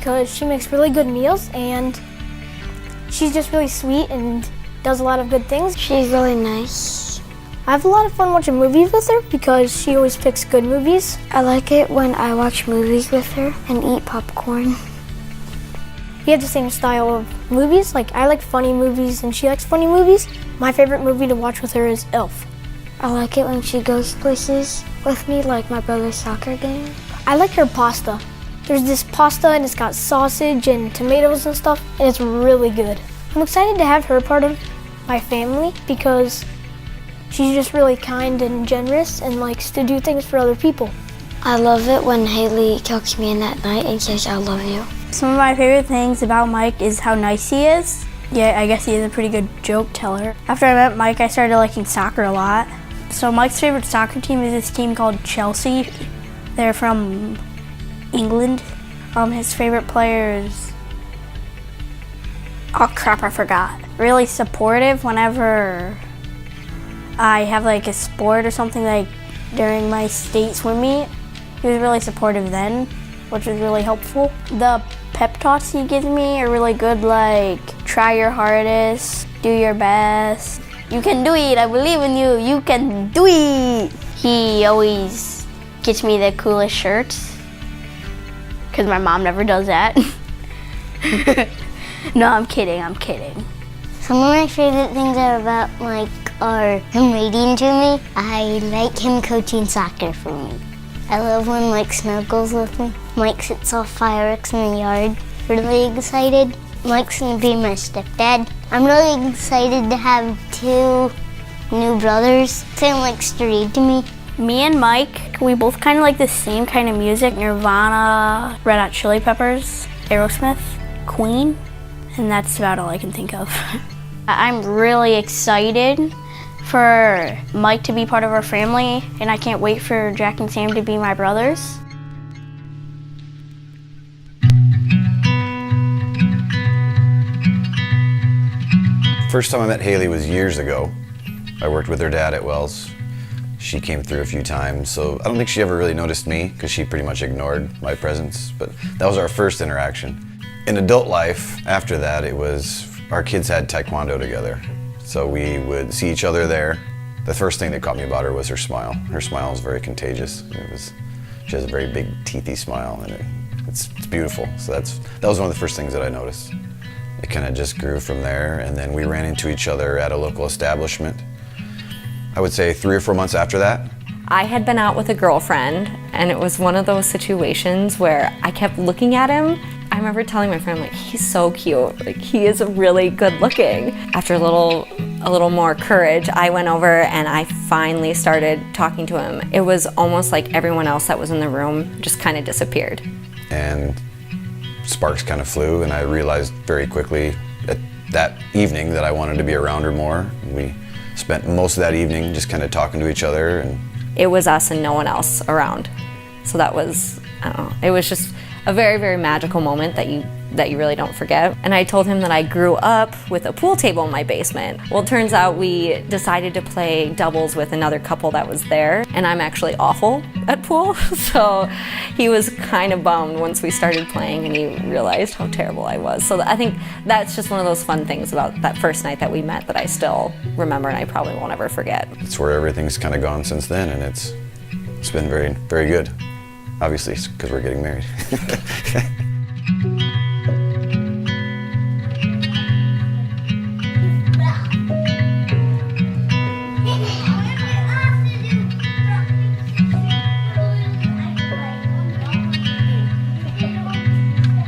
because she makes really good meals and she's just really sweet and does a lot of good things. She's really nice. I have a lot of fun watching movies with her because she always picks good movies. I like it when I watch movies with her and eat popcorn. We have the same style of movies. Like, I like funny movies and she likes funny movies. My favorite movie to watch with her is Elf. I like it when she goes places with me, like my brother's soccer game. I like her pasta. There's this pasta and it's got sausage and tomatoes and stuff, and it's really good. I'm excited to have her part of my family because she's just really kind and generous and likes to do things for other people. I love it when Hailey tucks me in at night and says, "I love you." Some of my favorite things about Mike is how nice he is. Yeah, I guess he is a pretty good joke teller. After I met Mike, I started liking soccer a lot. So Mike's favorite soccer team is this team called Chelsea. They're from England. His favorite players, oh crap, I forgot. Really supportive whenever I have like a sport or something, like during my state swim meet. He was really supportive then, which was really helpful. The pep talks he gives me are really good, like try your hardest, do your best. You can do it, I believe in you, you can do it. He always gets me the coolest shirts, because my mom never does that. No, I'm kidding. Some of my favorite things are about Mike are him reading to me. I like him coaching soccer for me. I love when Mike snuggles with me. Mike sets off fireworks in the yard. Really excited. Mike's gonna be my stepdad. I'm really excited to have 2 new brothers. Sam likes to read to me. Me and Mike, we both kind of like the same kind of music. Nirvana, Red Hot Chili Peppers, Aerosmith, Queen, and that's about all I can think of. I'm really excited for Mike to be part of our family, and I can't wait for Jack and Sam to be my brothers. First time I met Hailey was years ago. I worked with her dad at Wells. She came through a few times, so I don't think she ever really noticed me because she pretty much ignored my presence, but that was our first interaction. In adult life, after that, it was our kids had taekwondo together, so we would see each other there. The first thing that caught me about her was her smile. Her smile is very contagious. She has a very big, teethy smile, and it's beautiful. So that was one of the first things that I noticed. It kind of just grew from there, and then we ran into each other at a local establishment. I would say 3 or 4 months after that. I had been out with a girlfriend, and it was one of those situations where I kept looking at him. I remember telling my friend, like, he's so cute, like he is really good looking. After a little more courage, I went over and I finally started talking to him. It was almost like everyone else that was in the room just kind of disappeared. And sparks kind of flew, and I realized very quickly that evening that I wanted to be around her more. We spent most of that evening just kind of talking to each other. And it was us and no one else around. So that was, I don't know, it was just a very, very magical moment that you really don't forget. And I told him that I grew up with a pool table in my basement. Well, it turns out we decided to play doubles with another couple that was there, and I'm actually awful at pool, so he was kind of bummed once we started playing and he realized how terrible I was. So I think that's just one of those fun things about that first night that we met that I still remember and I probably won't ever forget. It's where everything's kind of gone since then, and it's been very, very good. Obviously, because we're getting married.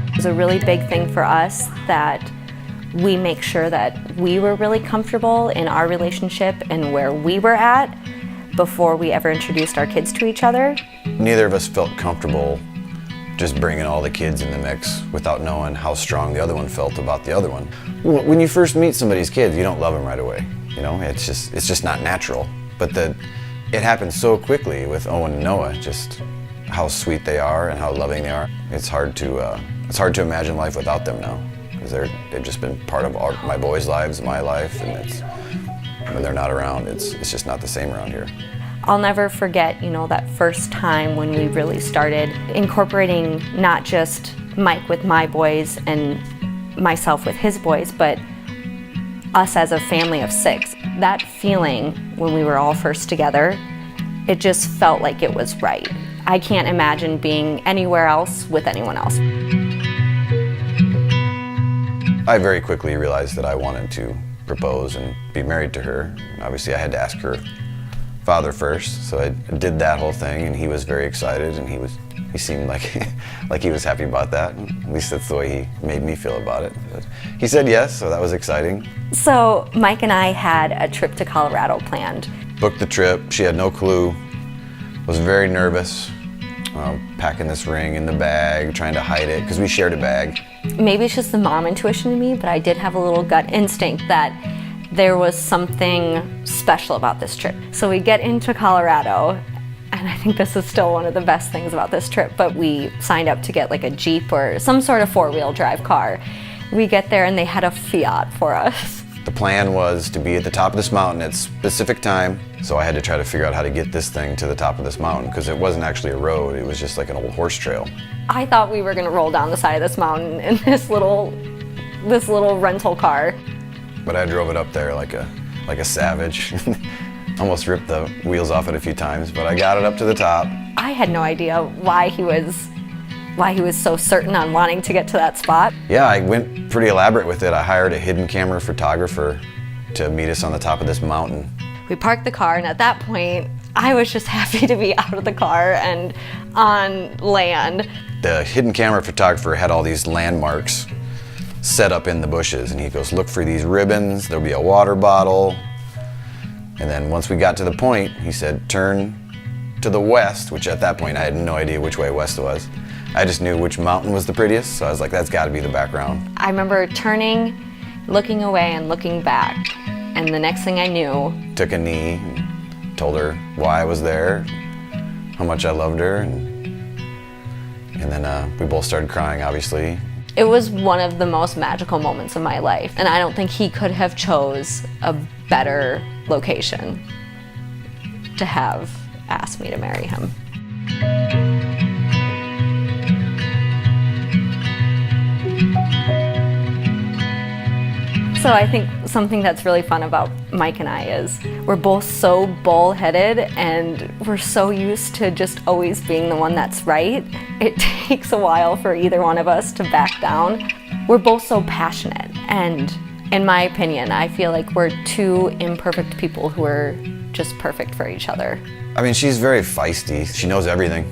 It was a really big thing for us that we make sure that we were really comfortable in our relationship and where we were at before we ever introduced our kids to each other. Neither of us felt comfortable just bringing all the kids in the mix without knowing how strong the other one felt about the other one. When you first meet somebody's kids, you don't love them right away. You know, it's just not natural. But it happened so quickly with Owen and Noah, just how sweet they are and how loving they are. It's hard to imagine life without them now, because they've just been part of my boys' lives, my life, and when they're not around, it's just not the same around here. I'll never forget, that first time when we really started incorporating not just Mike with my boys and myself with his boys, but us as a family of 6. That feeling when we were all first together, it just felt like it was right. I can't imagine being anywhere else with anyone else. I very quickly realized that I wanted to propose and be married to her. Obviously, I had to ask her father first, so I did that whole thing, and he was very excited, and he seemed like like he was happy about that. At least that's the way he made me feel about it. But he said yes, so that was exciting. So Mike and I had a trip to Colorado planned. Booked the trip. She had no clue. Was very nervous. Packing this ring in the bag, trying to hide it, because we shared a bag. Maybe it's just the mom intuition in me, but I did have a little gut instinct that there was something special about this trip. So we get into Colorado, and I think this is still one of the best things about this trip, but we signed up to get like a Jeep or some sort of 4-wheel drive car. We get there and they had a Fiat for us. The plan was to be at the top of this mountain at specific time, so I had to try to figure out how to get this thing to the top of this mountain, because it wasn't actually a road, it was just like an old horse trail. I thought we were gonna roll down the side of this mountain in this little rental car. But I drove it up there like a savage. Almost ripped the wheels off it a few times, but I got it up to the top. I had no idea why he was so certain on wanting to get to that spot. Yeah, I went pretty elaborate with it. I hired a hidden camera photographer to meet us on the top of this mountain. We parked the car, and at that point, I was just happy to be out of the car and on land. The hidden camera photographer had all these landmarks set up in the bushes, and he goes, look for these ribbons, there'll be a water bottle. And then once we got to the point, he said, turn to the west, which at that point I had no idea which way west was. I just knew which mountain was the prettiest, so I was like, that's gotta be the background. I remember turning, looking away and looking back, and the next thing I knew, took a knee, and told her why I was there, how much I loved her, and then we both started crying, obviously. It was one of the most magical moments of my life, and I don't think he could have chose a better location to have asked me to marry him. So I think something that's really fun about Mike and I is we're both so bullheaded, and we're so used to just always being the one that's right. It takes a while for either one of us to back down. We're both so passionate, and in my opinion, I feel like we're two imperfect people who are just perfect for each other. I mean, she's very feisty. She knows everything.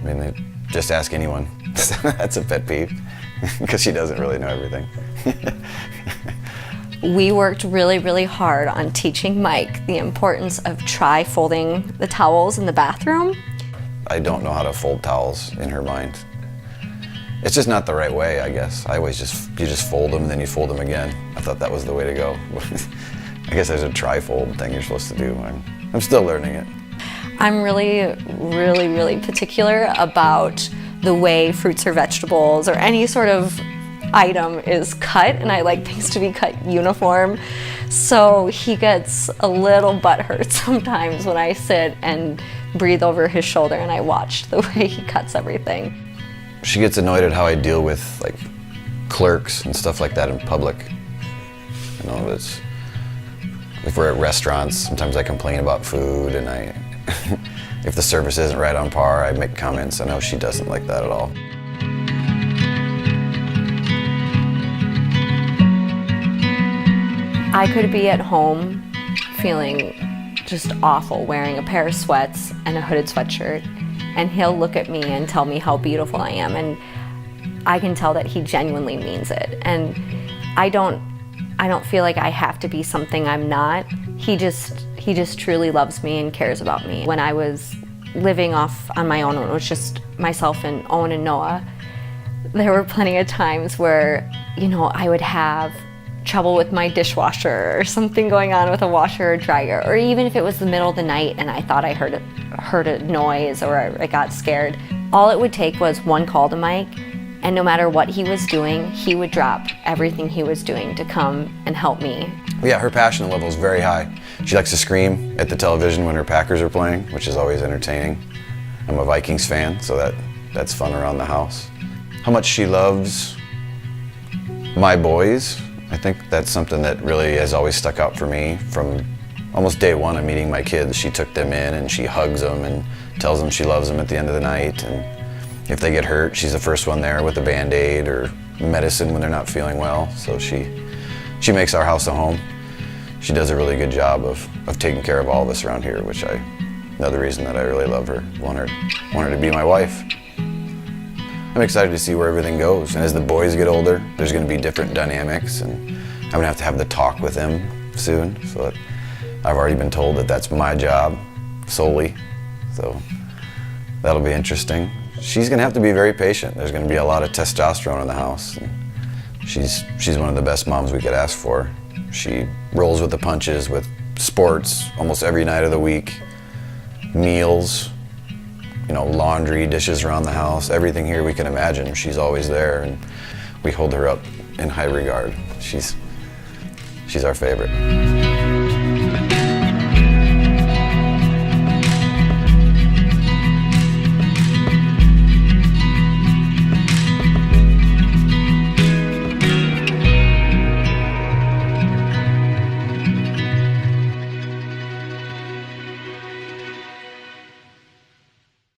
I mean, just ask anyone. That's a pet peeve, because she doesn't really know everything. We worked really, really hard on teaching Mike the importance of try folding the towels in the bathroom. I don't know how to fold towels in her mind. It's just not the right way, I guess. You just fold them, then you fold them again. I thought that was the way to go. I guess there's a tri-fold thing you're supposed to do. I'm still learning it. I'm really, really, really particular about the way fruits or vegetables or any sort of item is cut, and I like things to be cut uniform. So he gets a little butthurt sometimes when I sit and breathe over his shoulder and I watch the way he cuts everything. She gets annoyed at how I deal with like clerks and stuff like that in public. You know, if we're at restaurants, sometimes I complain about food, and if the service isn't right on par, I make comments. I know she doesn't like that at all. I could be at home feeling just awful, wearing a pair of sweats and a hooded sweatshirt, and he'll look at me and tell me how beautiful I am, and I can tell that he genuinely means it. And I don't feel like I have to be something I'm not. He just truly loves me and cares about me. When I was living off on my own, it was just myself and Owen and Noah, there were plenty of times where, you know, I would have trouble with my dishwasher or something going on with a washer or dryer, or even if it was the middle of the night and I thought I heard a noise or I got scared. All it would take was one call to Mike, and no matter what he was doing, he would drop everything he was doing to come and help me. Yeah, her passion level is very high. She likes to scream at the television when her Packers are playing, which is always entertaining. I'm a Vikings fan, so that's fun around the house. how much she loves my boys. I think that's something that really has always stuck out for me from almost day one of meeting my kids. She took them in and she hugs them and tells them she loves them at the end of the night. And if they get hurt, she's the first one there with a Band-Aid or medicine when they're not feeling well. So she makes our house a home. She does a really good job of taking care of all of us around here, which another reason that I really love her. Want her to be my wife. I'm excited to see where everything goes. And as the boys get older, there's going to be different dynamics, and I'm going to have the talk with them soon. So that I've already been told that that's my job solely. So that'll be interesting. She's going to have to be very patient. There's going to be a lot of testosterone in the house. And she's one of the best moms we could ask for. She rolls with the punches with sports almost every night of the week, meals, laundry, dishes around the house, everything here we can imagine. She's always there, and we hold her up in high regard. She's our favorite.